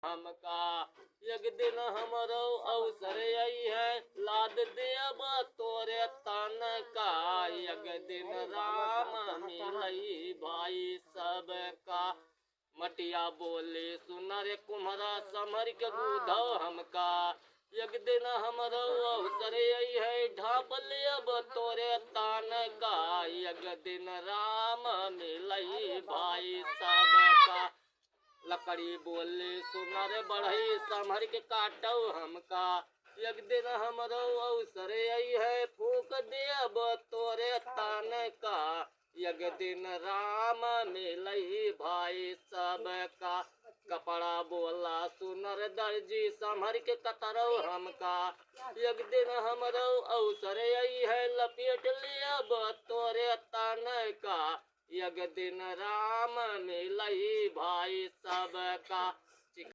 हमका एक दिन हमरो अवसर आई है, लाद देब तोरे तन का। एक दिन राम मिलई भाई सबका। मटिया बोले सुनर कुम्हरा समर के गुधव हमका। एक दिन हमरो अवसर आई है, ढाप लेब तोरे तान का। एक दिन राम मिलई भाई सबका। लकड़ी बोले सुनर बढ़ई समर के काटो हमका। एक दिन हमरो अवसर आई है, फूक देब तोरे तान का। एक दिन राम मिलई भाई सबका। कपड़ा बोला सुनर दर्जी संभर के कतरो हमका। एक दिन हमरो अवसर आई है, लपेट लेब तोरे तन का। एक दिन राम मिलई भाई सबका।